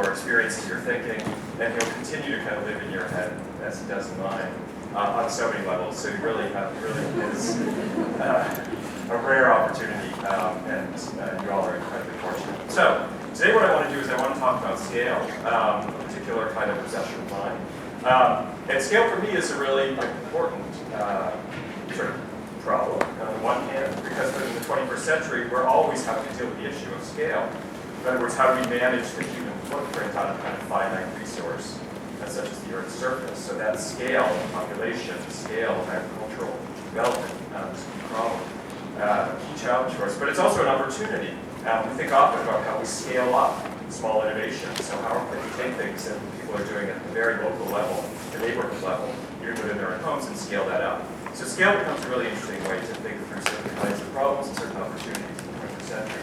your experiences, your thinking, and he'll continue to kind of live in your head as he does in mine on so many levels. So you really is a rare opportunity, and you all are incredibly fortunate. So today what I want to do is I want to talk about scale, a particular kind of obsession of mine. And scale for me is a really important sort of problem on the one hand, because in the 21st century we're always having to deal with the issue of scale. In other words, how do we manage the human footprint on a kind of finite resource, such as the Earth's surface? So that scale of population, scale of agricultural development is a key problem, a key challenge for us. But it's also an opportunity. We think often about how we scale up small innovations. So how can we take things that people are doing at the very local level, the neighborhood level, even within their own homes, and scale that up. So scale becomes a really interesting way to think through certain kinds of problems and certain opportunities in the 20th century.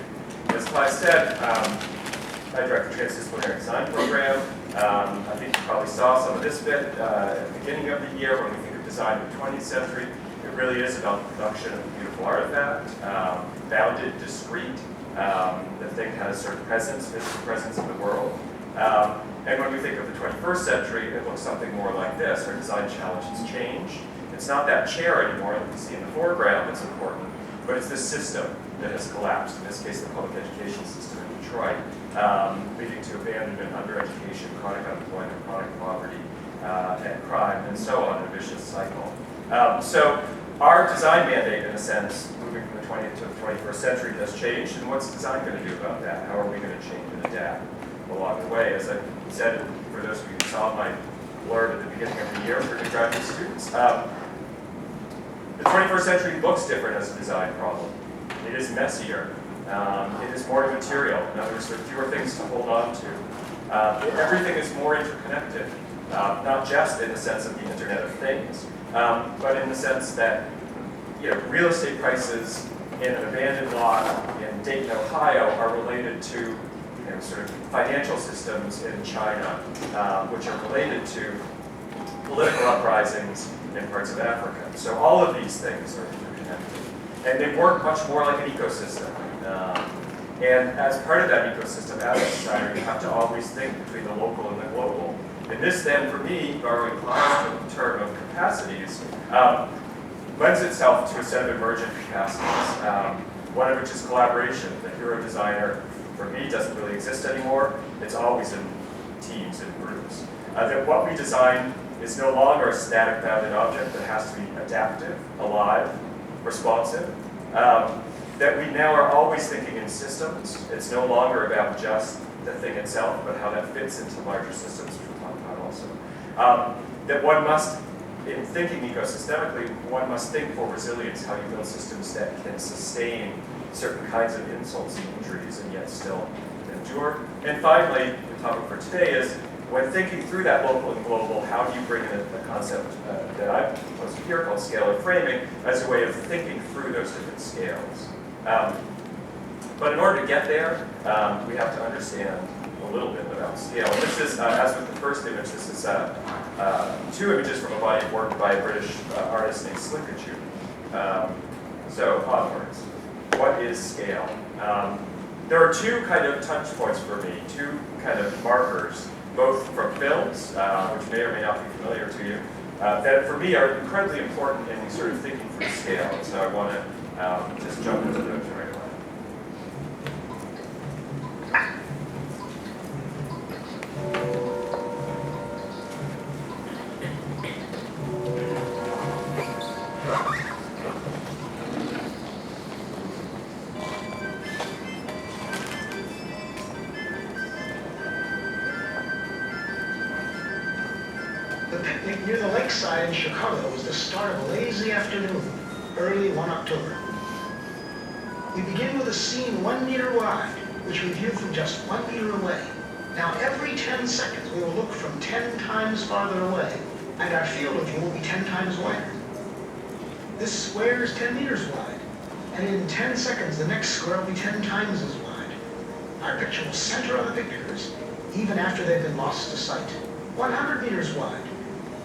As Clive said, I direct the Transdisciplinary Design Program. I think you probably saw some of this bit at the beginning of the year when we think of design in the 20th century. It really is about the production of a beautiful artifact, bounded, discrete. The thing has sort of presence, physical presence in the world. And when we think of the 21st century, it looks something more like this. Our design challenge has changed. It's not that chair anymore that we see in the foreground that's important, but it's this system that has collapsed, in this case the public education system in Detroit, leading to abandonment, undereducation, chronic unemployment, chronic poverty, and crime, and so on, a vicious cycle. So our design mandate, in a sense, moving from the 20th to the 21st century has changed, and what's design going to do about that? How are we going to change and adapt along the way? As I said, for those of you who saw my blurb at the beginning of the year for new graduate students, the 21st century looks different as a design problem. It is messier. It is more material. In other words, there are fewer things to hold on to. Everything is more interconnected, not just in the sense of the Internet of Things, but in the sense that real estate prices in an abandoned lot in Dayton, Ohio, are related to sort of financial systems in China, which are related to political uprisings in parts of Africa. So all of these things are interconnected. And they work much more like an ecosystem. And as part of that ecosystem, as a society, you have to always think between the local and the global. And this then, for me, borrowing Clive's term of capacities, lends itself to a set of emergent capacities, one of which is collaboration. The hero designer, for me, doesn't really exist anymore. It's always in teams and groups. That what we design is no longer a static bounded object that has to be adaptive, alive, responsive. That we now are always thinking in systems. It's no longer about just the thing itself, but how that fits into larger systems, which we'll talk about also. That one must, in thinking ecosystemically, one must think for resilience, how you build systems that can sustain certain kinds of insults and injuries and yet still endure. And finally, the topic for today is, when thinking through that local and global, how do you bring in a concept that I've proposed here called scalar framing as a way of thinking through those different scales? But in order to get there, we have to understand a little bit about scale. And this is, as with the first image, this is two images from a body of work by a British artist named Slinkachuk. So onwards, what is scale? There are two kind of touch points for me, two kind of markers, both from films, which may or may not be familiar to you, that for me are incredibly important in sort of thinking through scale. So I want to just jump into those right away. The picnic near the lakeside in Chicago was the start of a lazy afternoon, early one October. We begin with a scene 1 meter wide, which we view from just 1 meter away. Now every 10 seconds we will look from 10 times farther away, and our field of view will be 10 times wider. This square is 10 meters wide, and in 10 seconds the next square will be 10 times as wide. Our picture will center on the pictures, even after they've been lost to sight. 100 meters wide.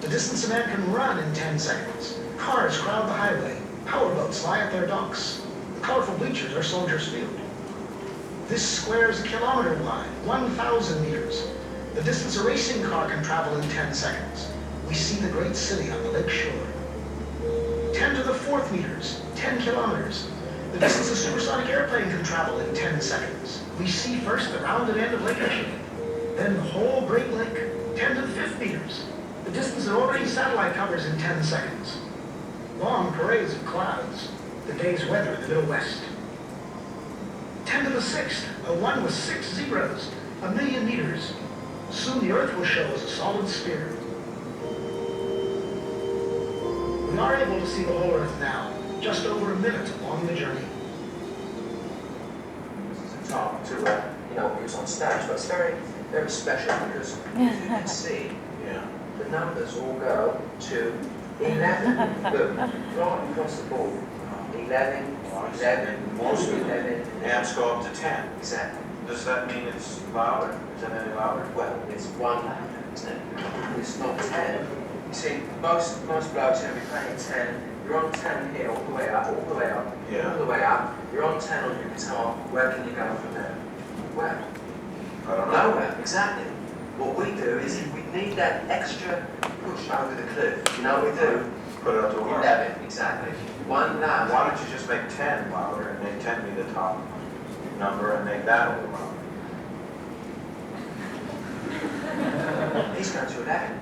The distance a man can run in 10 seconds. Cars crowd the highway. Powerboats lie at their docks. The colorful bleachers are Soldiers Field. This square is 1 kilometer wide, 1,000 meters. distance a racing car can travel in 10 seconds. We see the great city on the lake shore. 10 to the 4th meters, 10 kilometers. The distance a supersonic airplane can travel in 10 seconds. We see first the rounded end of Lake Michigan, then the whole Great Lake, 10 to the 5th meters. The distance an orbiting satellite covers in 10 seconds. Long parades of clouds, the day's weather in the Middle West. 10 to the 6th, a 1 with 6 zeros, 1,000,000 meters. Soon the Earth will show as a solid sphere. We are able to see the whole Earth now, just over a minute along the journey. It's hard to, use on stage, but it's very, very special because you can see the numbers all go to 11. Boom, right across the board. 11, 11, Most of 11. amps go up to 10. Exactly. Does that mean it's louder? Is that any louder? Well, it's 1 louder, isn't it? It's not 10. You see, most blokes are going to be playing 10. You're on 10 here, all the way up, all the way up, Yeah. all the way up. You're on 10 on your guitar. Where can you go from there? Where? I don't know. Nowhere, exactly. What we do is if we need that extra push over the cliff, you know what we do? Put it up to 1. 11, exactly. 1 loud. Why don't you just make 10 louder and make 10 be the top number and make that a little louder? He's going to 11.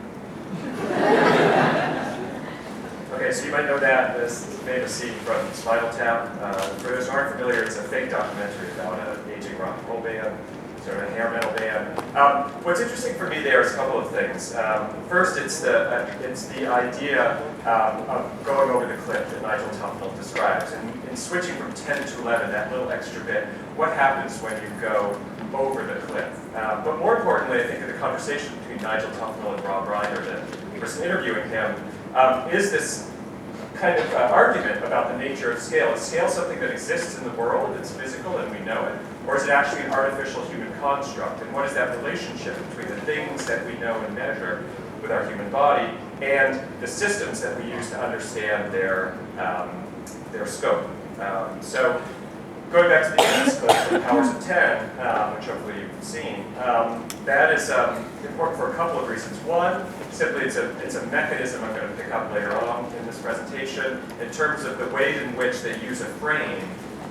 Okay, so you might know that this famous scene from Spinal Tap. For those who aren't familiar, it's a fake documentary about an aging rock and roll band, sort of a hair metal band. What's interesting for me there is a couple of things. First, it's the idea of going over the cliff that Nigel Tufnell describes, and in switching from 10 to 11, that little extra bit. What happens when you go over the cliff? But more importantly, I think that the conversation between Nigel Tufnell and Rob Reiner, the person interviewing him, is this kind of argument about the nature of scale. Is scale something that exists in the world, it's physical and we know it, or is it actually an artificial human construct? And what is that relationship between the things that we know and measure with our human body and the systems that we use to understand their scope? So going back to the Ennis clip, the Powers of 10, which hopefully you've seen, that is important for a couple of reasons. One, simply it's a mechanism I'm going to pick up later on in this presentation in terms of the ways in which they use a frame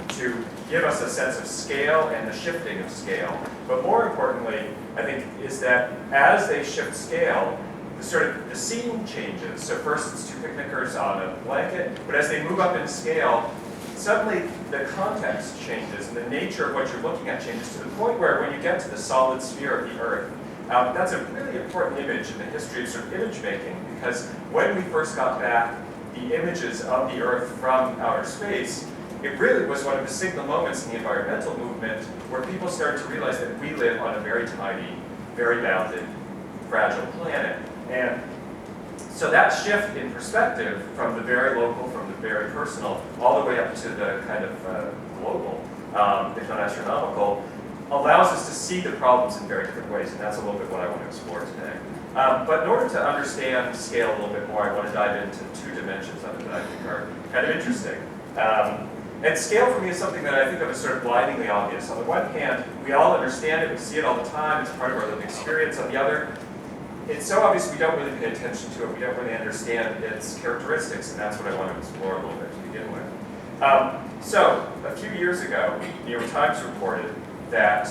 to give us a sense of scale and the shifting of scale. But more importantly, I think, is that as they shift scale, the scene changes. So first it's two picnickers on a blanket, but as they move up in scale, suddenly the context changes and the nature of what you're looking at changes to the point where when you get to the solid sphere of the Earth, that's a really important image in the history of sort of image making, because when we first got back the images of the Earth from outer space, it really was one of the signal moments in the environmental movement where people started to realize that we live on a very tiny, very bounded, fragile planet. And so that shift in perspective from the very local, from the very personal, all the way up to the kind of global, if not astronomical, allows us to see the problems in very different ways, and that's a little bit what I want to explore today. But in order to understand scale a little bit more, I want to dive into two dimensions of it that I think are kind of interesting. And scale for me is something that I think of as sort of blindingly obvious. On the one hand, we all understand it, we see it all the time, it's part of our lived experience. On the other, it's so obvious we don't really pay attention to it, we don't really understand its characteristics, and that's what I want to explore a little bit to begin with. So, a few years ago, New York Times reported that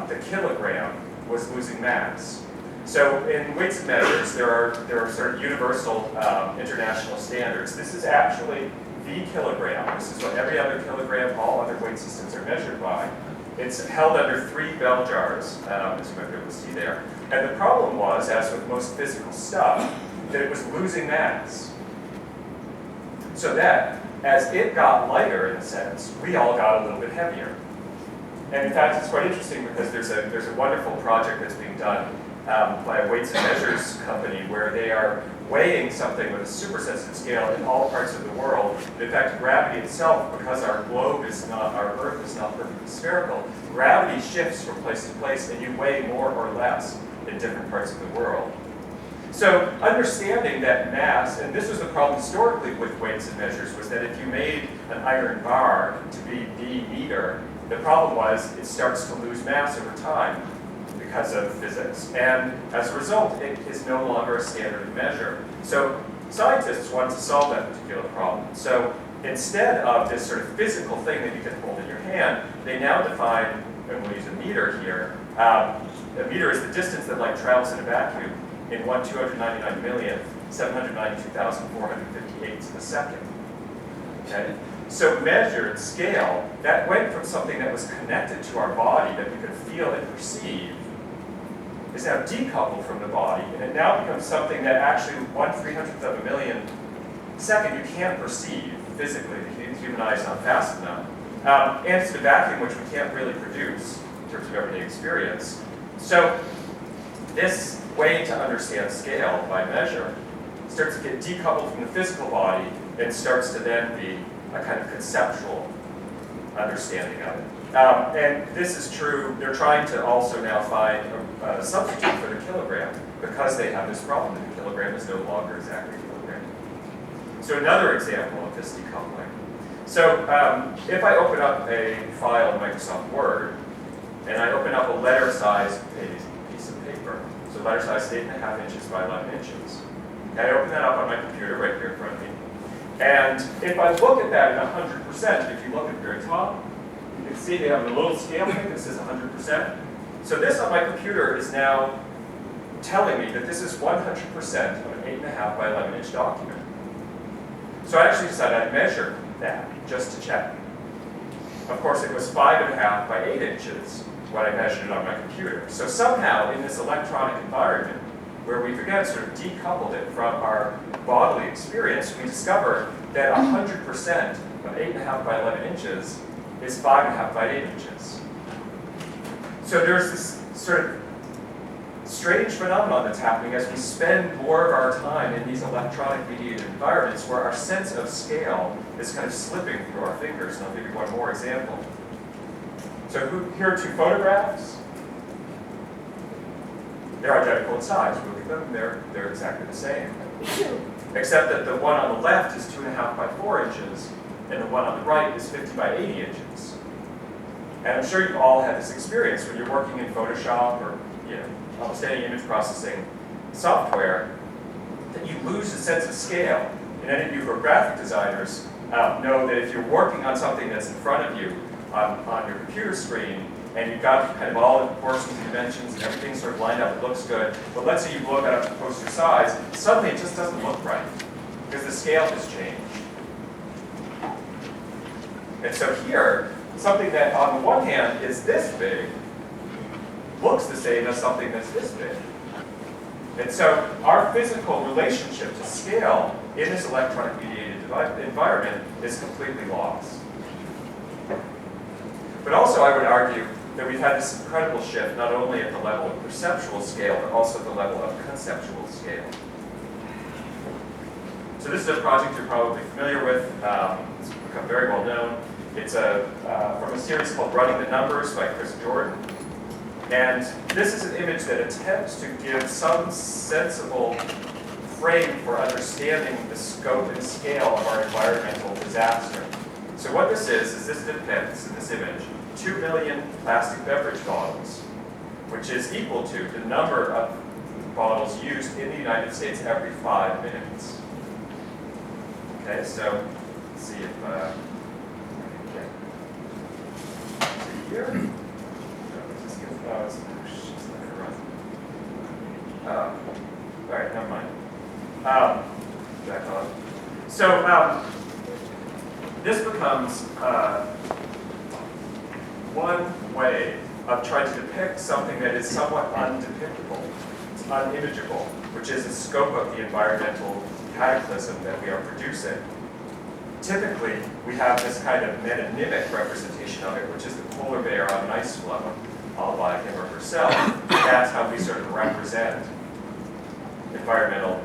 the kilogram was losing mass. So in weights and measures, there are sort of universal international standards. This is actually the kilogram. This is what every other kilogram, all other weight systems are measured by. It's held under 3 bell jars, as you might be able to see there. And the problem was, as with most physical stuff, that it was losing mass. So that, as it got lighter in a sense, we all got a little bit heavier. And in fact, it's quite interesting because there's a wonderful project that's being done by a weights and measures company where they are weighing something with a super sensitive scale in all parts of the world. And in fact, gravity itself, because our Earth is not perfectly spherical, gravity shifts from place to place and you weigh more or less in different parts of the world. So understanding that mass, and this was the problem historically with weights and measures, was that if you made an iron bar to be the meter, the problem was it starts to lose mass over time because of physics. And as a result, it is no longer a standard measure. So scientists wanted to solve that particular problem. So instead of this sort of physical thing that you can hold in your hand, they now define, and we'll use a meter here, a meter is the distance that light travels in a vacuum in 1/299,792,458 a second. Okay? So measured scale, that went from something that was connected to our body that we could feel and perceive, is now decoupled from the body, and it now becomes something that actually 1/300th of a million second you can't perceive physically. The human eye is not fast enough. And it's a vacuum which we can't really produce in terms of everyday experience. So this way to understand scale by measure starts to get decoupled from the physical body and starts to then be a kind of conceptual understanding of it. And this is true, they're trying to also now find a substitute for the kilogram because they have this problem that the kilogram is no longer exactly a kilogram. So another example of this decoupling. So if I open up a file in Microsoft Word, and I open up a letter-sized piece of paper, so letter size 8.5 inches by 11 inches. And I open that up on my computer right here in front of me. And if I look at that at 100%, if you look at the very top, you can see they have a little scale thing that says 100%. So this on my computer is now telling me that this is 100% of an 8.5 by 11 inch document. So I actually decided I'd measure that just to check. Of course, it was 5.5 by 8 inches when I measured it on my computer. So somehow in this electronic environment, where we've again sort of decoupled it from our bodily experience, we discover that 100% of 8.5 by 11 inches is 5.5 by 8 inches. So there's this sort of strange phenomenon that's happening as we spend more of our time in these electronic mediated environments where our sense of scale is kind of slipping through our fingers. And I'll give you one more example. So here are two photographs. They're identical in size. Look at them, they're exactly the same. Except that the one on the left is 2.5 by 4 inches, and the one on the right is 50 by 80 inches. And I'm sure you've all had this experience when you're working in Photoshop or almost any image processing software, that you lose a sense of scale. And any of you who are graphic designers know that if you're working on something that's in front of you on your computer screen, and you've got kind of all the proportions and dimensions and everything sort of lined up, it looks good, but let's say you blow that up to poster size, suddenly it just doesn't look right, because the scale has changed. And so here, something that on the one hand is this big, looks the same as something that's this big. And so our physical relationship to scale in this electronic mediated environment is completely lost. But also I would argue that we've had this incredible shift not only at the level of perceptual scale, but also at the level of conceptual scale. So this is a project you're probably familiar with. It's become very well known. It's from a series called Running the Numbers by Chris Jordan. And this is an image that attempts to give some sensible frame for understanding the scope and scale of our environmental disaster. So what this is this depicts, in this image, 2 million plastic beverage bottles, which is equal to the number of bottles used in the United States every 5 minutes. Okay, so let's see if see here. Oh, it's not going to run. All right, never mind. Back on. So this becomes one way of trying to depict something that is somewhat undepictable, it's unimageable, which is the scope of the environmental cataclysm that we are producing. Typically, we have this kind of metonymic representation of it, which is the polar bear on an ice floe, all by him or herself. That's how we sort of represent environmental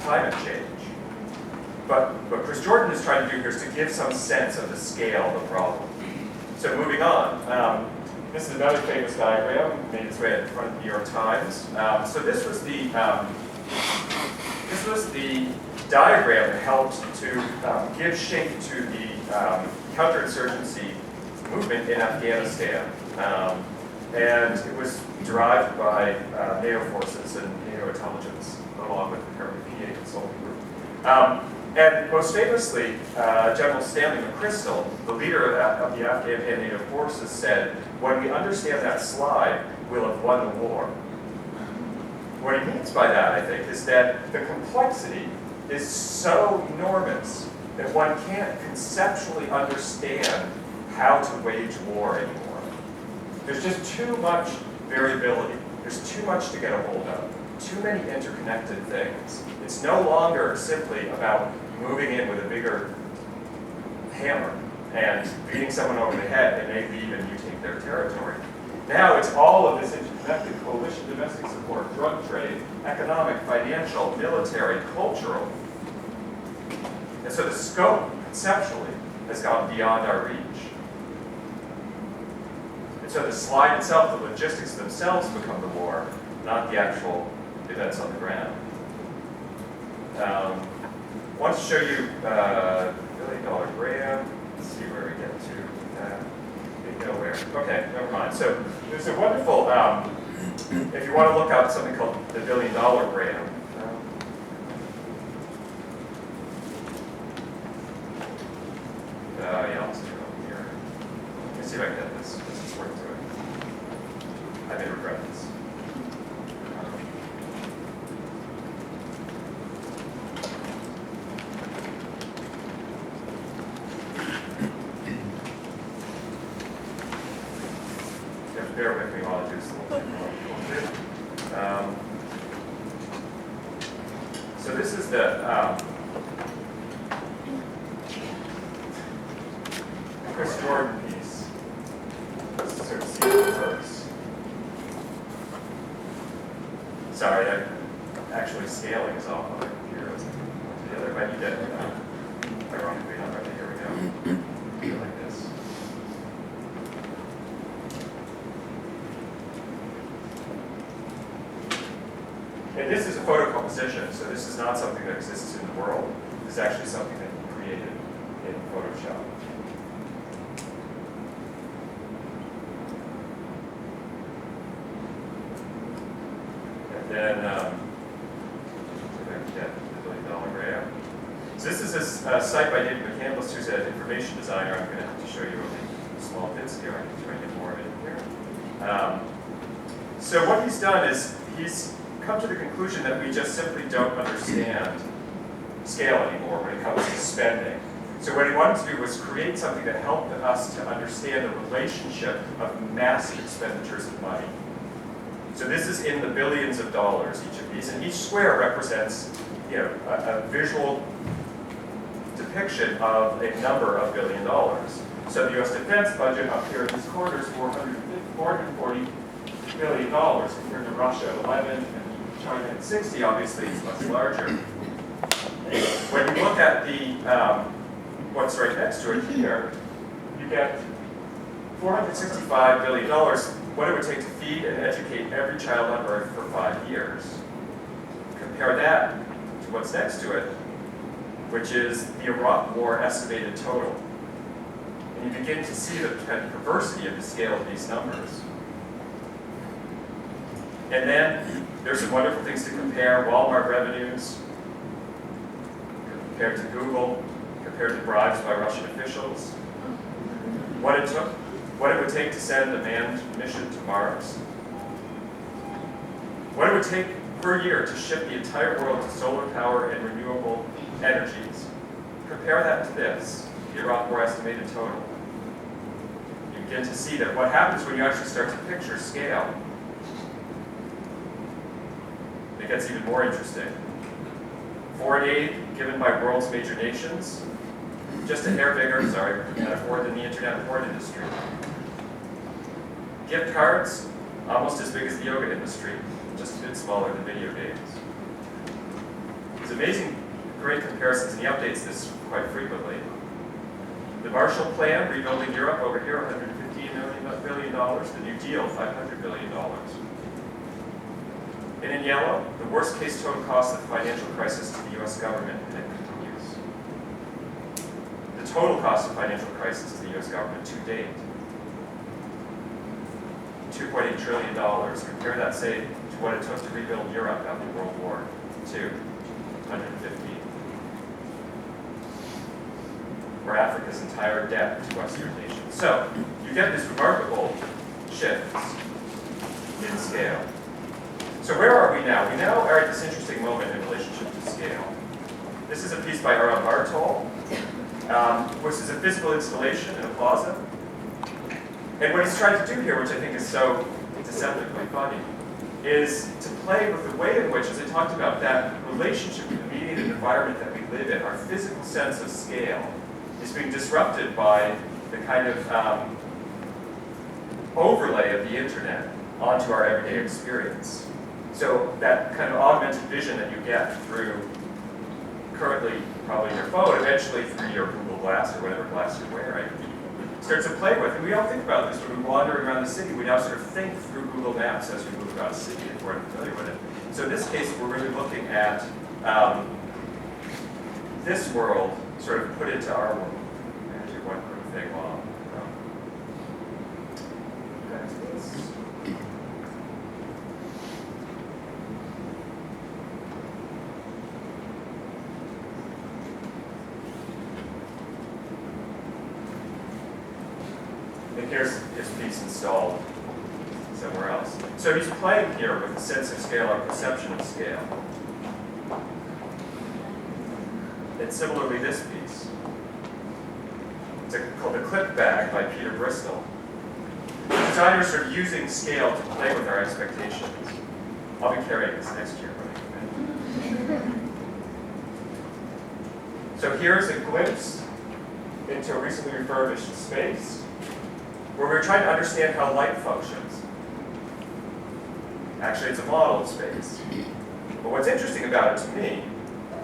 climate change. But what Chris Jordan is trying to do here is to give some sense of the scale of the problem. So moving on, this is another famous diagram, made its way in front of the New York Times. So this was the diagram that helped to give shape to the counterinsurgency movement in Afghanistan. And it was derived by NATO forces and NATO intelligence, along with apparently PA consulting group. And most famously, General Stanley McChrystal, the leader of the Afghan and NATO forces, said, when we understand that slide, we'll have won the war. What he means by that, I think, is that the complexity is so enormous that one can't conceptually understand how to wage war anymore. There's just too much variability. There's too much to get a hold of. Too many interconnected things. It's no longer simply about moving in with a bigger hammer and beating someone over the head and they leave and you take their territory. Now it's all of this interconnected coalition, domestic support, drug trade, economic, financial, military, cultural. And so the scope, conceptually, has gone beyond our reach. And so the slide itself, the logistics themselves become the war, not the actual events on the ground. I want to show you $1 billion grant. Let's see where we get to. Nowhere. Okay, never mind. So there's a wonderful, if you want to look up something called the $1 billion grant. Yeah, I'll just turn it over here. Let me see if I can get this. This is working to it. I may regret this. Bear with me while I do this little thing. So this is the Chris Jordan piece. Let's sort of see it first. Sorry, actually scaling is off on the computer. Let's go to the other. But you did. Ironically, not right. Here we go. Like this. And this is a photo composition, so this is not something that exists in the world. This is actually something that he created in Photoshop. And then, if I can get the $1 billion grant. So this is a site by David McCandless, who's an information designer. I'm going to have to show you a small bits here. I can try to get more of it here. So what he's done is he's come to the conclusion that we just simply don't understand scale anymore when it comes to spending. So what he wanted to do was create something that helped us to understand the relationship of massive expenditures of money. So this is in the billions of dollars, each of these, and each square represents, a visual depiction of a number of $1 billion. So the U.S. defense budget up here in these corners, $440 billion compared to Russia at 11 and China at 60. Obviously, it's much larger. When you look at the what's right next to it here, you get $465 billion. What it would take to feed and educate every child on Earth for 5 years. Compare that to what's next to it, which is the Iraq War estimated total. And you begin to see the kind of perversity of the scale of these numbers. And then there's some wonderful things to compare. Walmart revenues compared to Google, compared to bribes by Russian officials. What it would take to send a manned mission to Mars. What it would take per year to ship the entire world to solar power and renewable energies. Compare that to this, the Iraq War estimated total. You begin to see that what happens when you actually start to picture scale. It gets even more interesting. Foreign aid given by world's major nations, just a hair bigger, metaphor than the internet and porn industry. Gift cards, almost as big as the yoga industry, just a bit smaller than video games. There's amazing, great comparisons, and he updates this quite frequently. The Marshall Plan, rebuilding Europe, over here, $115 billion. The New Deal, $500 billion. And in yellow, the worst case total cost of the financial crisis to the U.S. government, and it continues. The total cost of financial crisis to the U.S. government to date, $2 $2.8 trillion. Compare that, say, to what it took to rebuild Europe after World War II, 150. Or Africa's entire debt to Western nations. So, you get these remarkable shifts in scale. So where are we now? We now are at this interesting moment in relationship to scale. This is a piece by Aaron Bartol, which is a physical installation in a plaza. And what he's trying to do here, which I think is so deceptively funny, is to play with the way in which, as I talked about, that relationship with the mediated environment that we live in, our physical sense of scale, is being disrupted by the kind of overlay of the internet onto our everyday experience. So that kind of augmented vision that you get through, currently probably your phone, eventually through your Google Glass or whatever glass you're wearing, starts to play with. And we all think about this when we're wandering around the city. We now sort of think through Google Maps as we move around the city if we're familiar with it. So in this case, we're really looking at this world sort of put into our world. Actually, one quick thing while back to this. And here's his piece installed somewhere else. So he's playing here with the sense of scale, our perception of scale. And similarly, this piece. It's called The Clip Bag by Peter Bristol. Designers sort of using scale to play with our expectations. I'll be carrying this next year when I come in. So here's a glimpse into a recently refurbished space where we're trying to understand how light functions. Actually, it's a model of space. But what's interesting about it to me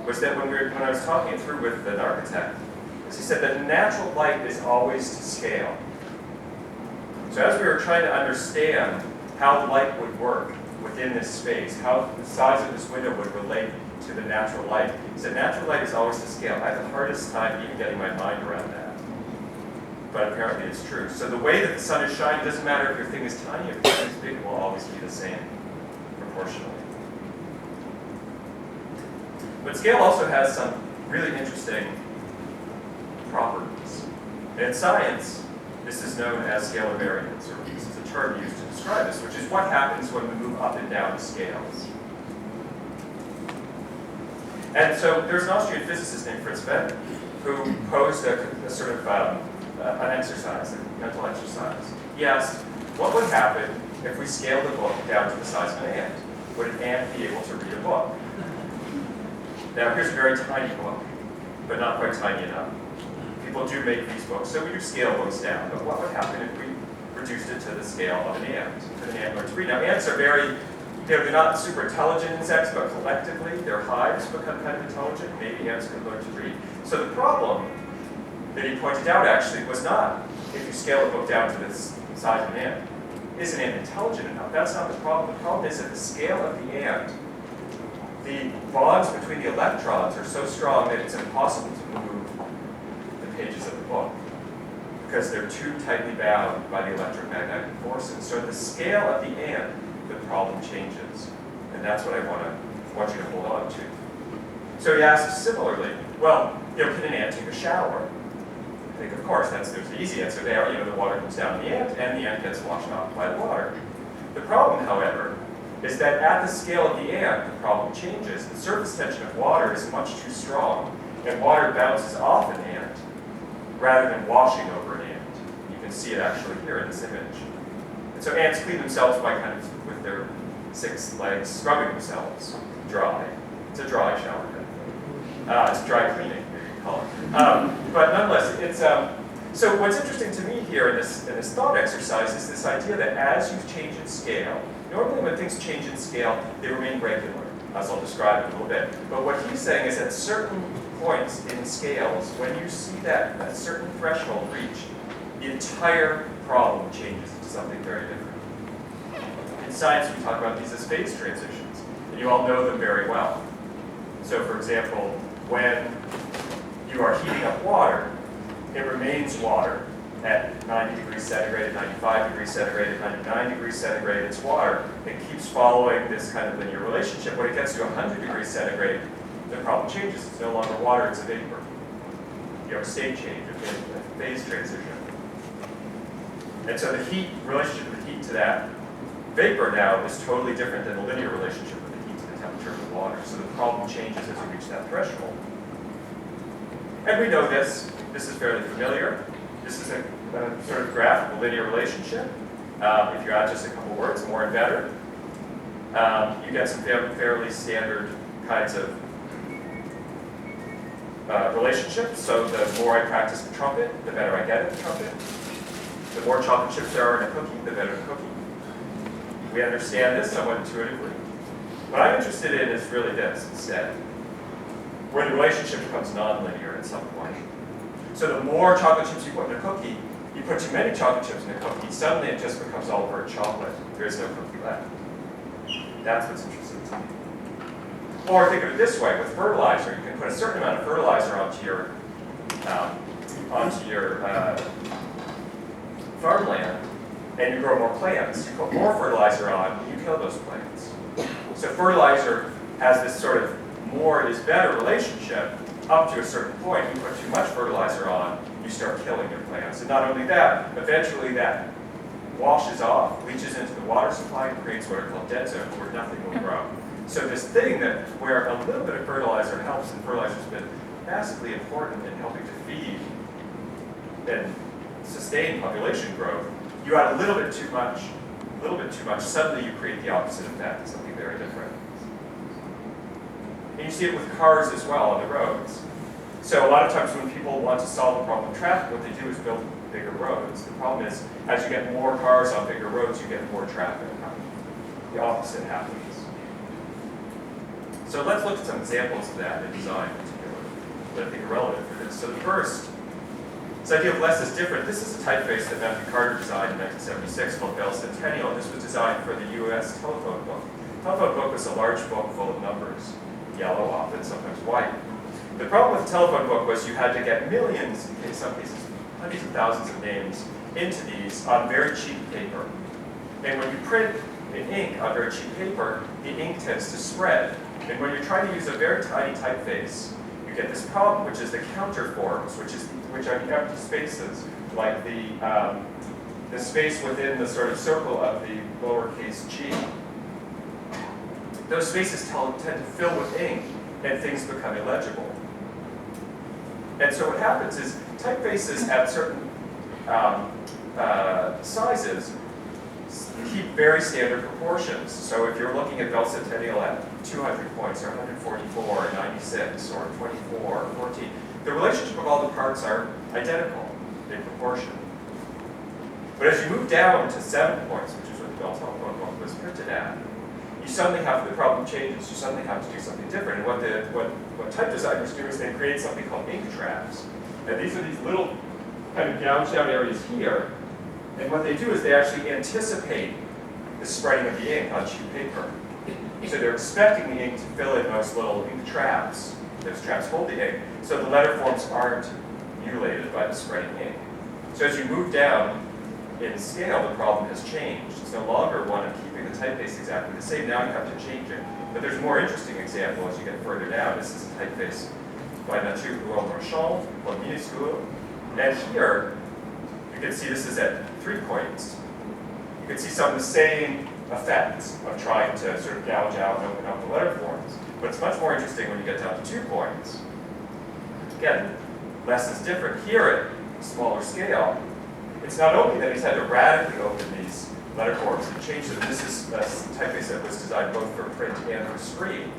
was that when I was talking it through with an architect, is he said that natural light is always to scale. So as we were trying to understand how light would work within this space, how the size of this window would relate to the natural light, he said natural light is always to scale. I have the hardest time even getting my mind around that. But apparently it's true. So the way that the sun is shining, doesn't matter if your thing is tiny, if your thing is big, it will always be the same, proportionally. But scale also has some really interesting properties. And in science, this is known as scalar variance, or this is a term used to describe this, which is what happens when we move up and down the scales. And so there's an Austrian physicist named Fritz Benner who posed a sort of an exercise, a mental exercise. He asked, what would happen if we scaled the book down to the size of an ant? Would an ant be able to read a book? Now here's a very tiny book, but not quite tiny enough. People do make these books, so we do scale books down. But what would happen if we reduced it to the scale of an ant, for an ant learn to read? Now ants are very, they're not super intelligent insects, but collectively their hives become kind of intelligent. Maybe ants could learn to read. So the problem that he pointed out actually was not if you scale a book down to the size of an ant. Is an ant intelligent enough? That's not the problem. The problem is at the scale of the ant, the bonds between the electrons are so strong that it's impossible to move the pages of the book because they're too tightly bound by the electromagnetic forces. So at the scale of the ant, the problem changes. And that's what I want you to hold on to. So he asked similarly, well, can an ant take a shower? I think, of course, there's the easy answer there. The water comes down the ant, and the ant gets washed off by the water. The problem, however, is that at the scale of the ant, the problem changes. The surface tension of water is much too strong, and water bounces off an ant rather than washing over an ant. You can see it actually here in this image. And so ants clean themselves by kind of, with their 6 legs, scrubbing themselves dry. It's a dry shower. It's dry cleaning, maybe you call it. But nonetheless, it's so what's interesting to me here in this thought exercise is this idea that as you change in scale, normally when things change in scale, they remain regular, as I'll describe in a little bit. But what he's saying is at certain points in scales, when you see that certain threshold reached, the entire problem changes into something very different. In science, we talk about these as phase transitions, and you all know them very well. So for example, when you are heating up water, it remains water at 90 degrees centigrade, at 95 degrees centigrade, at 99 degrees centigrade, it's water. It keeps following this kind of linear relationship. When it gets to 100 degrees centigrade, the problem changes. It's no longer water, it's a vapor. You have a state change, a phase transition. And so the heat, relationship of the heat to that vapor now is totally different than the linear relationship of the heat to the temperature of the water. So the problem changes as you reach that threshold. And we know this. This is fairly familiar. This is a sort of graph of a linear relationship. If you add just a couple words, more and better, you get some fairly standard kinds of relationships. So the more I practice the trumpet, the better I get at the trumpet. The more chocolate chips there are in a cookie, the better the cookie. We understand this somewhat intuitively. What I'm interested in is really this instead, where the relationship becomes nonlinear at some point. So the more chocolate chips you put in a cookie, you put too many chocolate chips in a cookie, suddenly it just becomes all burnt chocolate. There is no cookie left. That's what's interesting to me. Or think of it this way, with fertilizer, you can put a certain amount of fertilizer onto your farmland, and you grow more plants. You put more fertilizer on, you kill those plants. So fertilizer has this sort of more is better relationship up to a certain point. You put too much fertilizer on, you start killing your plants. And not only that, eventually that washes off, leaches into the water supply, and creates what are called dead zones where nothing will grow. So this thing that where a little bit of fertilizer helps, and fertilizer's been massively important in helping to feed and sustain population growth, you add a little bit too much, suddenly you create the opposite effect, something very different. And you see it with cars as well on the roads. So a lot of times when people want to solve the problem of traffic, what they do is build bigger roads. The problem is, as you get more cars on bigger roads, you get more traffic. The opposite happens. So let's look at some examples of that in design in particular that I think are relevant for this. So the first, this idea of less is different. This is a typeface that Matthew Carter designed in 1976 called Bell Centennial. This was designed for the U.S. telephone book. The telephone book was a large book full of numbers, yellow often, sometimes white. The problem with the telephone book was you had to get millions, in some cases hundreds of thousands of names, into these on very cheap paper. And when you print in ink on very cheap paper, the ink tends to spread. And when you're trying to use a very tiny typeface, you get this problem, which is the counterforms, which are the empty spaces, like the space within the sort of circle of the lowercase g. Those spaces tend to fill with ink, and things become illegible. And so what happens is typefaces at certain sizes keep very standard proportions. So if you're looking at Bell Centennial at 200 points, or 144, or 96, or 24, or 14, the relationship of all the parts are identical in proportion. But as you move down to 7 points, which is what the Bell telephone book was printed at, you suddenly have, the problem changes. You suddenly have to do something different. And what type designers do is they create something called ink traps. And these are these little kind of gouged out areas here. And what they do is they actually anticipate the spreading of the ink on cheap paper. So they're expecting the ink to fill in those little ink traps. Those traps hold the ink, so the letter forms aren't mutilated by the spreading ink. So as you move down in scale, the problem has changed. It's no longer one of keeping the typeface exactly the same. Now you have to change it. But there's a more interesting example as you get further down. This is a typeface by Mathieu Marchand, called Minuscule. And here, you can see this is at 3 points. You can see some of the same effects of trying to sort of gouge out and open up the letter forms. But it's much more interesting when you get down to 2 points. Again, less is different. Here at smaller scale, it's not only that he's had to radically open these letter forms and change them. This is a typeface that was designed both for print and for screen.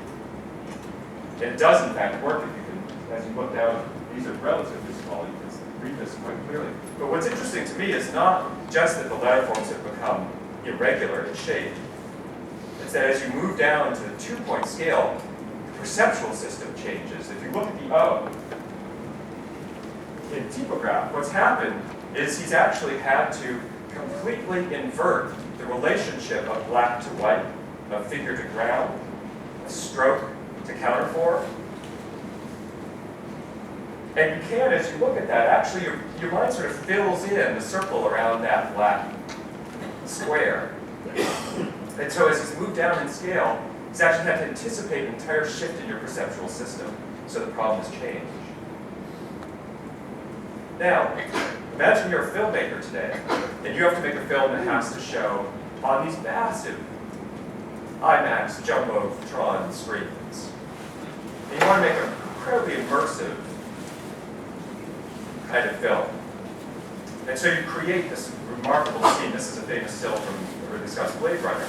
And it does in fact work if you can, as you look down, these are relatively small, you can read this quite clearly. But what's interesting to me is not just that the letter forms have become irregular in shape. It's that as you move down to the 2-point scale, the perceptual system changes. If you look at the O in typograph, what's happened is he's actually had to completely invert the relationship of black to white, of figure to ground, of stroke to counterform. And you can, as you look at that, actually your mind sort of fills in the circle around that black square. And so as he's moved down in scale, he's actually had to anticipate an entire shift in your perceptual system, so the problem has changed. Now, imagine you're a filmmaker today, and you have to make a film that has to show on these massive IMAX Jumbotron screens. And you want to make an incredibly immersive kind of film. And so you create this remarkable scene. This is a famous still from Ridley Scott's Blade Runner.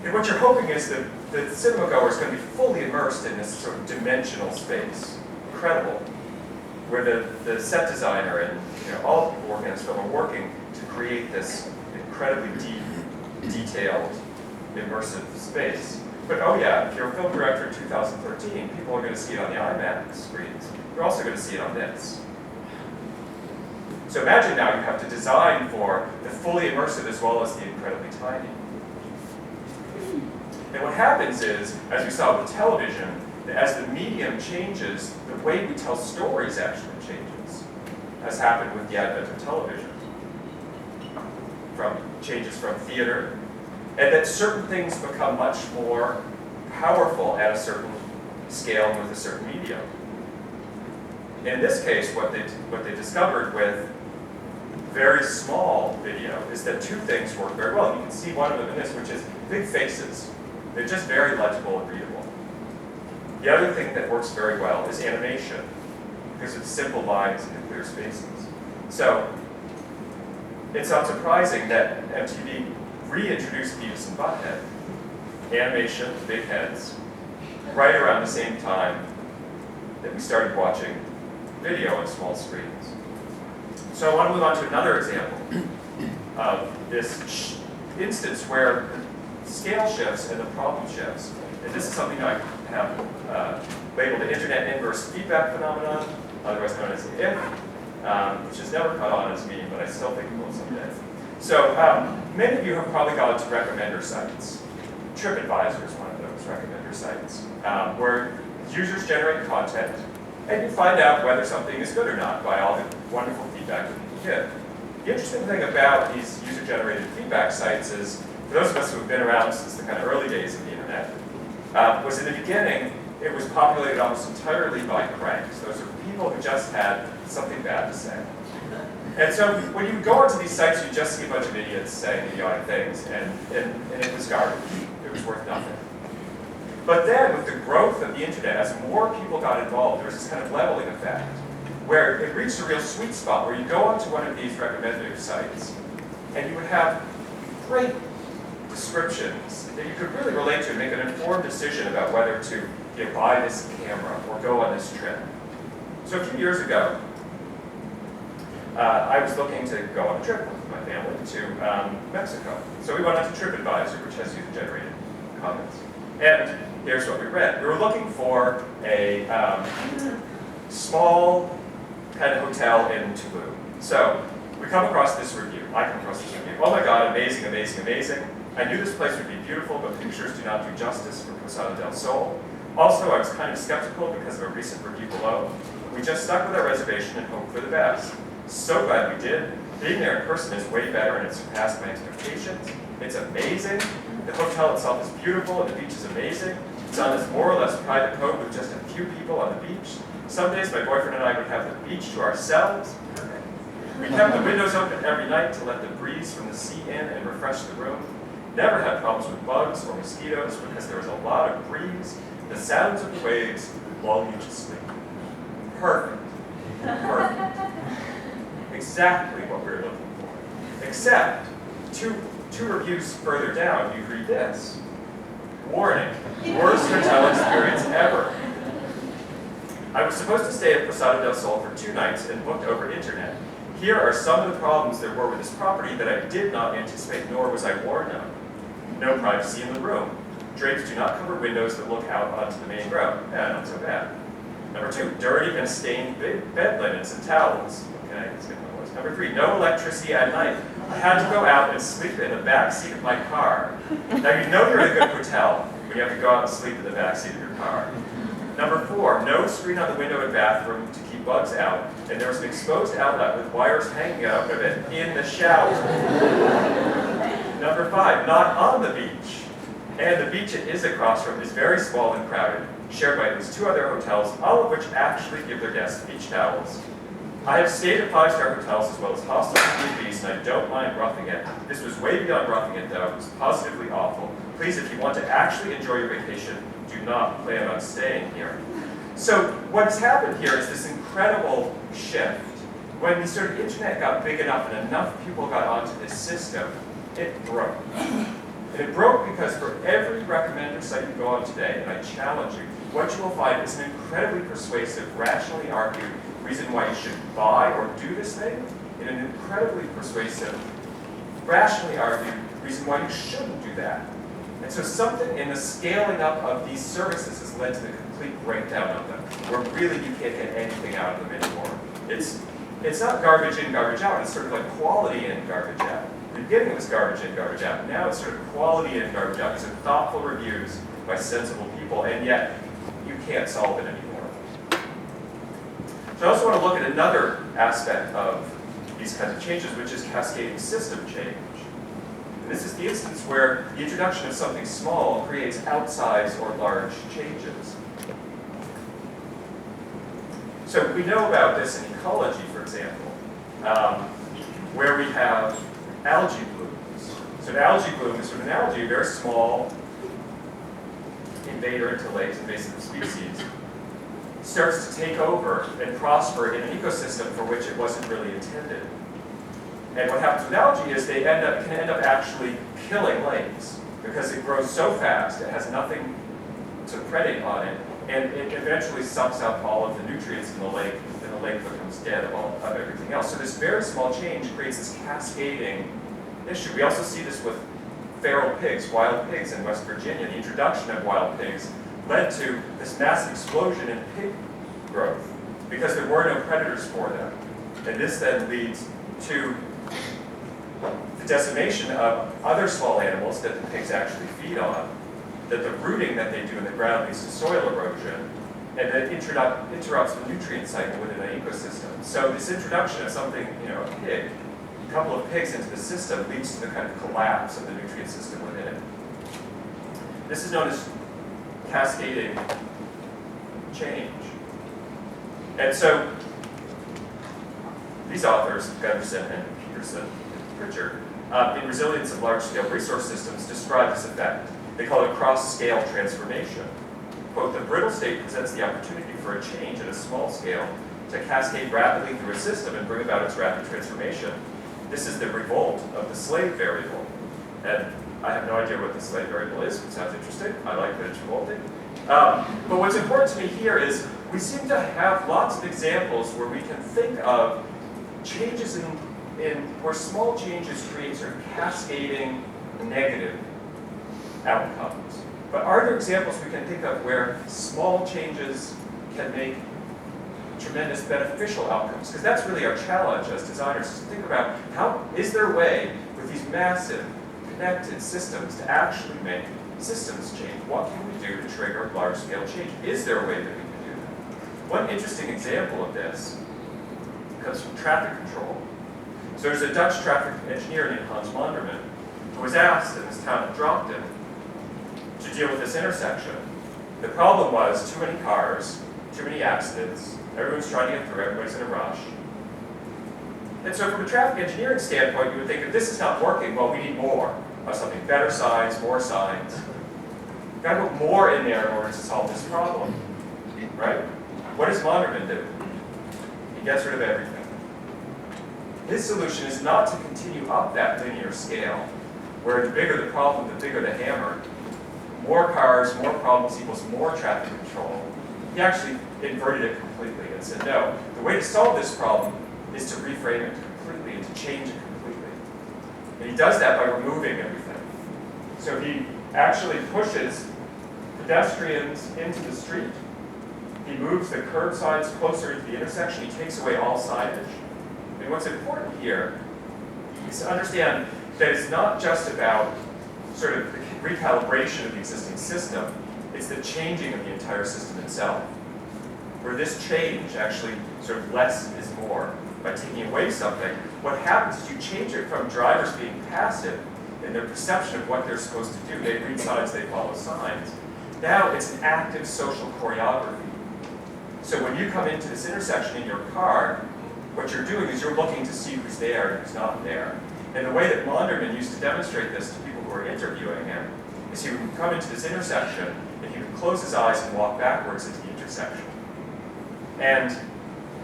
And what you're hoping is that the cinema goer is going to be fully immersed in this sort of dimensional space. Incredible. Where the set designer and all the people working on this film are working to create this incredibly deep, detailed, immersive space. But oh yeah, if you're a film director in 2013, people are going to see it on the IMAX screens. You're also going to see it on this. So imagine now you have to design for the fully immersive as well as the incredibly tiny. And what happens is, as we saw with television, as the medium changes, the way we tell stories actually changes, as happened with the advent of television. Changes from theater, and that certain things become much more powerful at a certain scale and with a certain medium. In this case, what they discovered with very small video is that two things work very well. You can see one of them in this, which is big faces. They're just very legible and readable. The other thing that works very well is animation, because it's simple lines and clear spaces. So it's not surprising that MTV reintroduced Beavis and Butthead, animation, big heads, right around the same time that we started watching video on small screens. So I want to move on to another example of this instance where the scale shifts and the problem shifts. And this is something I have labeled the Internet Inverse Feedback Phenomenon, otherwise known as the IF, which has never caught on as me, but I still think it will someday. So many of you have probably gone to recommender sites. TripAdvisor is one of those recommender sites, where users generate content, and you find out whether something is good or not by all the wonderful feedback that people give. The interesting thing about these user-generated feedback sites is, for those of us who have been around since the kind of early days of the internet, was in the beginning, it was populated almost entirely by cranks. Those are people who just had something bad to say. And so when you go onto these sites, you just see a bunch of idiots saying idiotic things, and it was garbage. It was worth nothing. But then, with the growth of the internet, as more people got involved, there was this kind of leveling effect, where it reached a real sweet spot, where you go onto one of these recommender sites, and you would have great descriptions that you could really relate to and make an informed decision about whether to buy this camera or go on this trip. So a few years ago, I was looking to go on a trip with my family to Mexico. So we went on to TripAdvisor, which has user-generated comments. And here's what we read. We were looking for a small kind of hotel in Tulum. So we come across this review. I come across this review. Oh my God, amazing, amazing, amazing. I knew this place would be beautiful, but pictures do not do justice for Posada del Sol. Also, I was kind of skeptical because of a recent review below. We just stuck with our reservation and hoped for the best. So glad we did. Being there in person is way better and it surpassed my expectations. It's amazing. The hotel itself is beautiful and the beach is amazing. It's on this more or less private boat with just a few people on the beach. Some days my boyfriend and I would have the beach to ourselves. We'd have the windows open every night to let the breeze from the sea in and refresh the room. Never had problems with bugs or mosquitoes because there was a lot of breeze. The sounds of the waves would lull you to sleep. Perfect. Perfect. Exactly what we were looking for. Except, two reviews further down, you read this. Warning, worst hotel experience ever. I was supposed to stay at Posada del Sol for 2 nights and booked over internet. Here are some of the problems there were with this property that I did not anticipate, nor was I warned of. No privacy in the room. Drapes do not cover windows that look out onto the main road. Not so bad. Number 2, dirty and stained bed linens and towels. Okay, let's get one more. Number 3, no electricity at night. I had to go out and sleep in the back seat of my car. Now you know you're in a good hotel when you have to go out and sleep in the back seat of your car. Number 4, no screen on the window in bathroom to keep bugs out, and there was an exposed outlet with wires hanging out of it in the shower. Number 5, not on the beach. And the beach it is across from is very small and crowded, shared by at least 2 other hotels, all of which actually give their guests beach towels. I have stayed at 5-star hotels as well as hostels and B&Bs, and I don't mind roughing it. This was way beyond roughing it, though. It was positively awful. Please, if you want to actually enjoy your vacation, do not plan on staying here. So what's happened here is this incredible shift. When the sort of internet got big enough and enough people got onto this system, it broke. And it broke because for every recommender site you go on today, and I challenge you, what you will find is an incredibly persuasive, rationally argued reason why you should buy or do this thing, and an incredibly persuasive, rationally argued reason why you shouldn't do that. And so something in the scaling up of these services has led to the complete breakdown of them, where really you can't get anything out of them anymore. It's not garbage in, garbage out, it's sort of like quality in, garbage out. In the beginning it was garbage in, garbage out. Now it's sort of quality in, garbage out. These are thoughtful reviews by sensible people, and yet you can't solve it anymore. So I also want to look at another aspect of these kinds of changes, which is cascading system change. And this is the instance where the introduction of something small creates outsized or large changes. So we know about this in ecology, for example, where we have algae blooms. So an algae bloom is sort of an algae, a very small invader into lakes, invasive species, starts to take over and prosper in an ecosystem for which it wasn't really intended. And what happens with algae is they can end up actually killing lakes because it grows so fast, it has nothing to predate on it, and it eventually sucks up all of the nutrients in the lake, and the lake becomes dead of everything else. So this very small change creates this cascading issue. We also see this with feral pigs, wild pigs in West Virginia. The introduction of wild pigs led to this massive explosion in pig growth because there were no predators for them. And this then leads to the decimation of other small animals that the pigs actually feed on, that the rooting that they do in the ground leads to soil erosion, and that interrupts the nutrient cycle within an ecosystem. So this introduction of something, a pig, a couple of pigs into the system leads to the kind of collapse of the nutrient system within it. This is known as cascading change. And so these authors, Gunderson and Peterson and Pritchard, in Resilience of Large-Scale Resource Systems, describe this effect. They call it cross-scale transformation. Quote, the brittle state presents the opportunity for a change at a small scale to cascade rapidly through a system and bring about its rapid transformation. This is the revolt of the slave variable. And I have no idea what the slave variable is. It sounds interesting. I like that it's revolting. But what's important to me here is we seem to have lots of examples where we can think of changes in where small changes create sort of cascading negative outcomes. But are there examples we can think of where small changes can make tremendous beneficial outcomes? Because that's really our challenge as designers, is to think about how is there a way with these massive connected systems to actually make systems change? What can we do to trigger large-scale change? Is there a way that we can do that? One interesting example of this comes from traffic control. So there's a Dutch traffic engineer named Hans Monderman who was asked in this town of Drochten to deal with this intersection. The problem was too many cars, too many accidents, everyone's trying to get through, everybody's in a rush. And so from a traffic engineering standpoint, you would think if this is not working, well, we need more of something, better signs, more signs. You've got to put more in there in order to solve this problem, right? What does Monderman do? He gets rid of everything. His solution is not to continue up that linear scale, where the bigger the problem, the bigger the hammer. More cars, more problems equals more traffic control. He actually inverted it completely and said, no, the way to solve this problem is to reframe it completely and to change it completely. And he does that by removing everything. So he actually pushes pedestrians into the street. He moves the curb signs closer to the intersection. He takes away all signage. And what's important here is to understand that it's not just about sort of the recalibration of the existing system. It's the changing of the entire system itself. Where this change, actually sort of less is more. By taking away something, what happens is you change it from drivers being passive in their perception of what they're supposed to do. They read signs, they follow signs. Now it's an active social choreography. So when you come into this intersection in your car, what you're doing is you're looking to see who's there and who's not there. And the way that Monderman used to demonstrate this to people who were interviewing him is he would come into this intersection and he would close his eyes and walk backwards into the intersection. And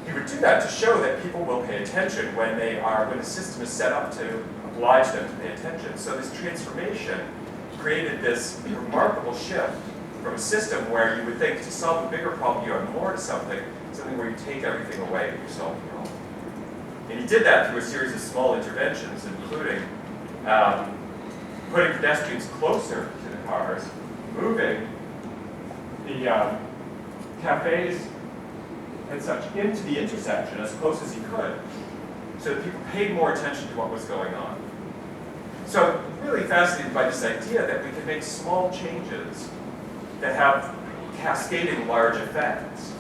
he would do that to show that people will pay attention when the system is set up to oblige them to pay attention. So this transformation created this remarkable shift from a system where you would think to solve a bigger problem you add more to something where you take everything away and you solve the problem. And he did that through a series of small interventions, including putting pedestrians closer to the cars, moving the cafes and such into the intersection as close as he could, so that people paid more attention to what was going on. So I'm really fascinated by this idea that we can make small changes that have cascading large effects.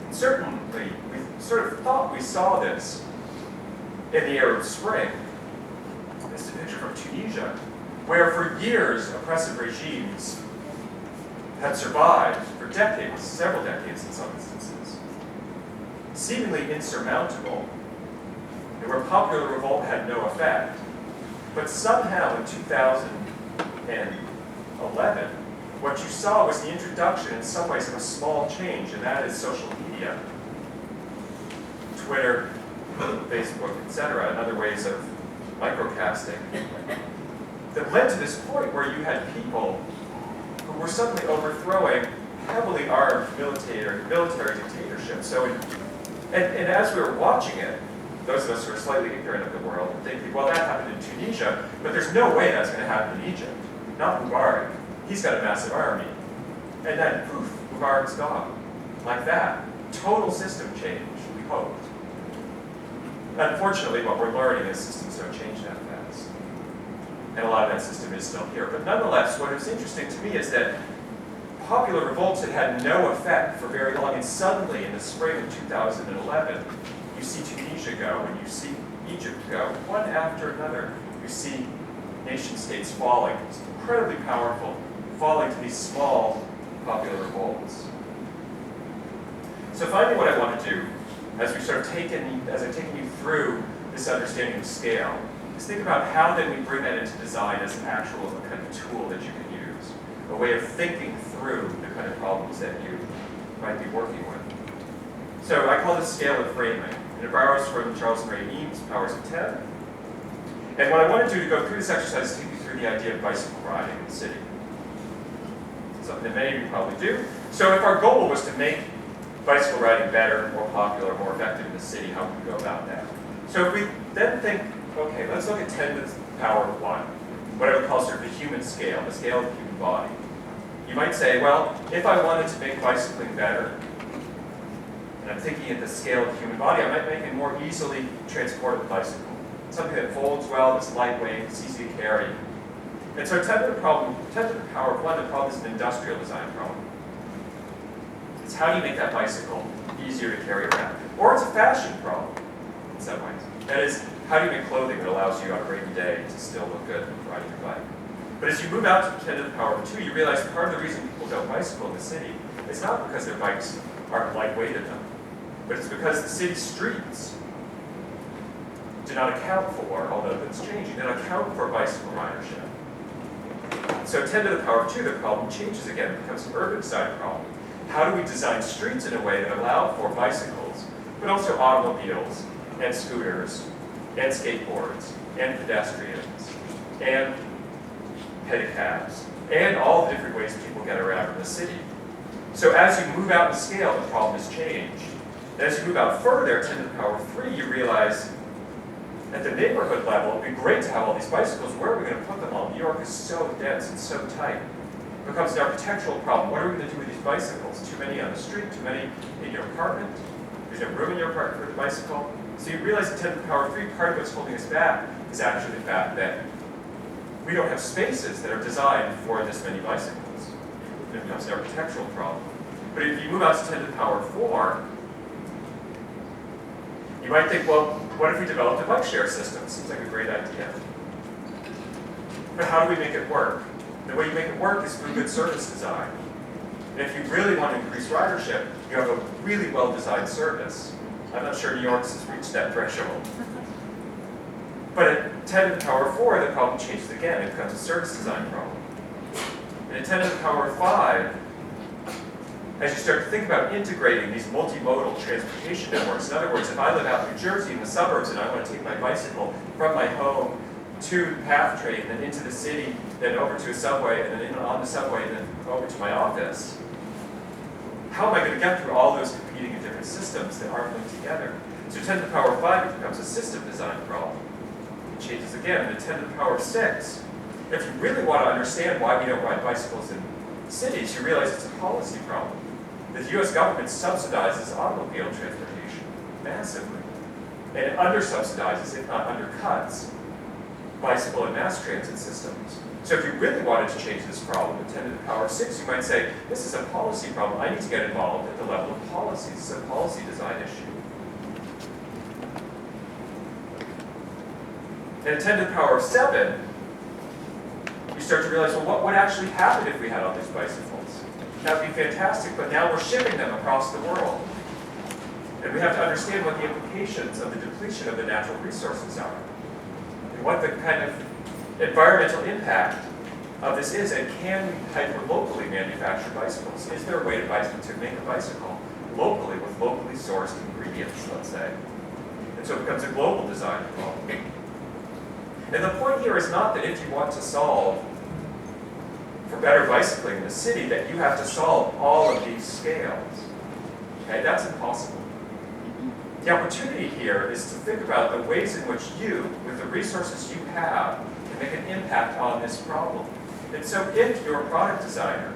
And certainly, we sort of thought we saw this in the Arab Spring. This is a picture from Tunisia, where for years oppressive regimes had survived for decades, several decades in some instances, seemingly insurmountable, and where popular revolt had no effect. But somehow in 2011, what you saw was the introduction in some ways of a small change, and that is social media. Twitter, Facebook, etc., and other ways of microcasting, that led to this point where you had people who were suddenly overthrowing heavily armed military dictatorship. So, and as we were watching it, those of us who are slightly ignorant of the world and thinking, well, that happened in Tunisia, but there's no way that's going to happen in Egypt. Not Mubarak. He's got a massive army. And then, poof, Mubarak's gone. Like that. Total system change, we hoped. Unfortunately, what we're learning is systems don't change that fast. And a lot of that system is still here. But nonetheless, what is interesting to me is that popular revolts had no effect for very long, and suddenly in the spring of 2011, you see Tunisia go, and you see Egypt go, one after another. You see nation-states falling. It's incredibly powerful, falling to these small popular revolts. So finally what I want to do, as I've taken you through this understanding of scale, is think about how then we bring that into design as an actual kind of tool that you can use, a way of thinking through the kind of problems that you might be working with. So I call this scale of framing, and it borrows from Charles and Ray Eames' Powers of 10. And what I want to do to go through this exercise is take you through the idea of bicycle riding in the city. Something that many of you probably do. So if our goal was to make bicycle riding better, more popular, more effective in the city, how would we go about that? So if we then think, okay, let's look at 10 to the power of 1, what I would call sort of the human scale, the scale of the human body. You might say, well, if I wanted to make bicycling better, and I'm thinking at the scale of the human body, I might make a more easily transportable bicycle. Something that folds well, that's lightweight, it's easy to carry. And so 10 to the power of 1, the problem is an industrial design problem. It's how do you make that bicycle easier to carry around? Or it's a fashion problem in some ways. That is, how do you make clothing that allows you on a rainy day to still look good riding your bike? But as you move out to 10 to the power of 2, you realize part of the reason people don't bicycle in the city is not because their bikes aren't lightweight enough, but it's because the city streets do not account for, although that's changing, they don't account for bicycle ridership. So 10 to the power of 2, the problem changes again. It becomes an urban side problem. How do we design streets in a way that allow for bicycles, but also automobiles, and scooters, and skateboards, and pedestrians, and pedicabs, and all the different ways people get around in the city? So as you move out in scale, the problem has changed. And as you move out further, 10 to the power of 3, you realize at the neighborhood level, it'd be great to have all these bicycles. Where are we going to put them all? New York is so dense and so tight. It becomes an architectural problem. What are we going to do with these bicycles? Too many on the street, too many in your apartment. There's no room in your apartment for the bicycle. So you realize at 10 to the power of 3, part of what's holding us back is actually the fact that we don't have spaces that are designed for this many bicycles. And becomes an architectural problem. But if you move out to 10 to the power 4, you might think, well, what if we developed a bike share system? Seems like a great idea. But how do we make it work? The way you make it work is through good service design. And if you really want to increase ridership, you have a really well-designed service. I'm not sure New York's has reached that threshold. But at 10 to the power 4, the problem changes again. It becomes a service design problem. And at 10 to the power 5, as you start to think about integrating these multimodal transportation networks, in other words, if I live out in New Jersey in the suburbs and I want to take my bicycle from my home to the PATH train, then into the city, then over to a subway, and then on the subway, and then over to my office, how am I going to get through all those competing and different systems that aren't linked together? So 10 to the power 5, it becomes a system design problem. It changes again. And at 10 to the power 6, if you really want to understand why we don't ride bicycles in cities, you realize it's a policy problem. The US government subsidizes automobile transportation massively. And it under-subsidizes, if not undercuts, bicycle and mass transit systems. So if you really wanted to change this problem at 10 to the power 6, you might say, this is a policy problem. I need to get involved at the level of policy. This is a policy design issue. And at 10 to the power 7, you start to realize, well, what would actually happen if we had all these bicycles? That would be fantastic, but now we're shipping them across the world. And we have to understand what the implications of the depletion of the natural resources are, and what the kind of environmental impact of this is, and can we hyper-locally manufacture bicycles? Is there a way to make a bicycle locally with locally sourced ingredients, let's say? And so it becomes a global design problem. And the point here is not that if you want to solve for better bicycling in the city, that you have to solve all of these scales. Okay, that's impossible. The opportunity here is to think about the ways in which you, with the resources you have, can make an impact on this problem. And so if you're a product designer,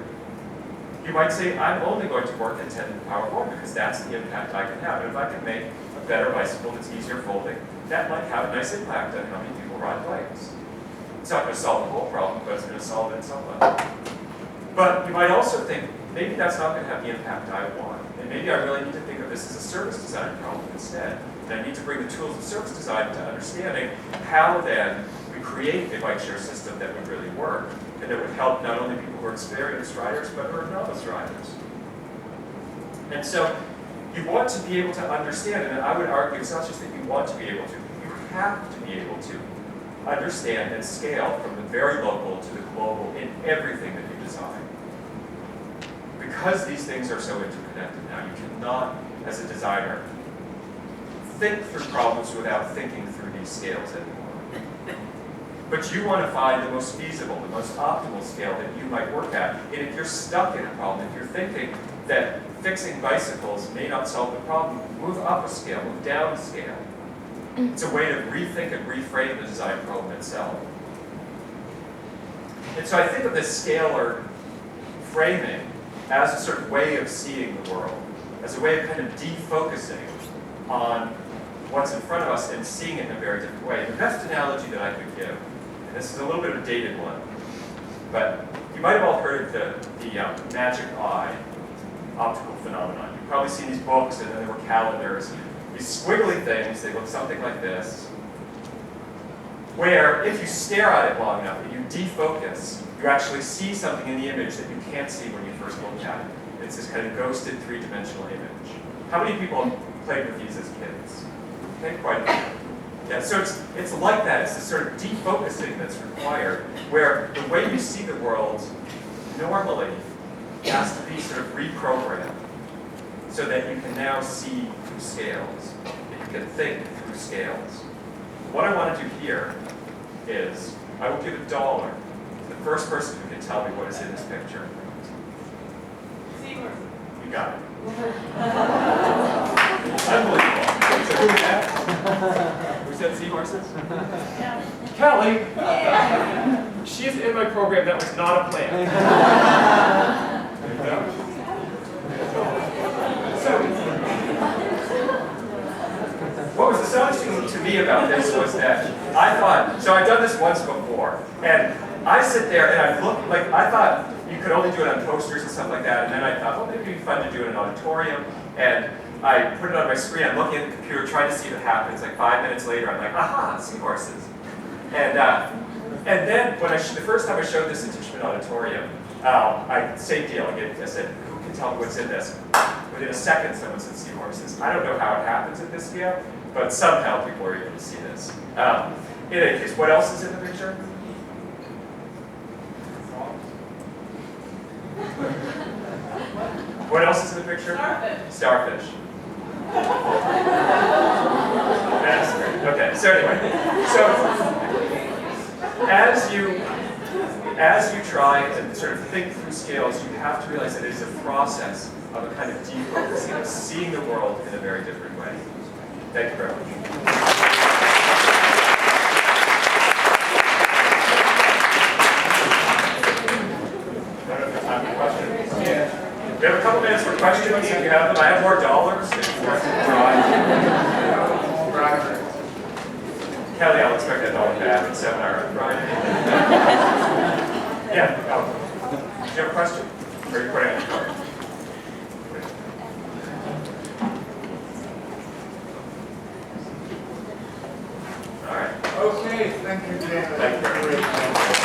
you might say, I'm only going to work at 10 to the power 4 because that's the impact I can have. And if I can make a better bicycle that's easier folding, that might have a nice impact on how many people ride bikes. It's not going to solve the whole problem, but it's going to solve it in some level. But you might also think, maybe that's not going to have the impact I want. And maybe I really need to think of this as a service design problem instead. And I need to bring the tools of service design to understanding how then we create a bike share system that would really work and that would help not only people who are experienced riders, but who are novice riders. And so you want to be able to understand, and I would argue it's not just that you want to be able to, you have to be able to understand and scale from the very local to the global in everything that you design. Because these things are so interconnected now, you cannot, as a designer, think through problems without thinking through these scales anymore. But you want to find the most feasible, the most optimal scale that you might work at. And if you're stuck in a problem, if you're thinking that fixing bicycles may not solve the problem, move up a scale, move down a scale. It's a way to rethink and reframe the design problem itself. And so I think of this scalar framing as a sort of way of seeing the world, as a way of kind of defocusing on what's in front of us and seeing it in a very different way. The best analogy that I could give, and this is a little bit of a dated one, but you might have all heard of the magic eye optical phenomenon. You've probably seen these books, and then there were calendars. These squiggly things, they look something like this, where if you stare at it long enough and you defocus, you actually see something in the image that you can't see when you first look at it. It's this kind of ghosted three-dimensional image. How many people played with these as kids? Okay, quite a few. Yeah, so it's like that. It's this sort of defocusing that's required, where the way you see the world normally has to be sort of reprogrammed so that you can now see through scales, that you can think through scales. What I want to do here is I will give $1 to the first person who can tell me what is in this picture. Seahorse. You got it. Unbelievable. So who was that? Who said seahorses? Yeah. Kelly! Yeah. She's in my program. That was not a plan. There you go. So, what was astonishing to me about this was that I thought, so I've done this once before, and I sit there and I look, like, I thought you you could only do it on posters and stuff like that. And then I thought, well, maybe it'd be fun to do it in an auditorium. And I put it on my screen. I'm looking at the computer, trying to see if it happens. Like 5 minutes later, I'm like, aha, seahorses. And then when the first time I showed this at Tishman Auditorium, same deal. I said, who can tell me what's in this? Within a second, someone said seahorses. I don't know how it happens at this scale, but somehow people are able to see this. In any case, what else is in the picture? What else is in the picture? Starfish. Starfish. That's great. Okay, so anyway, so as you try to sort of think through scales, you have to realize that it is a process of a kind of defocusing, of seeing the world in a very different way. Thank you very much. Time for questions? We have a couple minutes for questions if you have them. I have more dollars if you want to drive. Kelly, I'll expect that dollar back in seminar on Friday. Yeah. Do you have a question? Or are you putting on your card? All right. Okay, thank you, Dan. Thank you very much.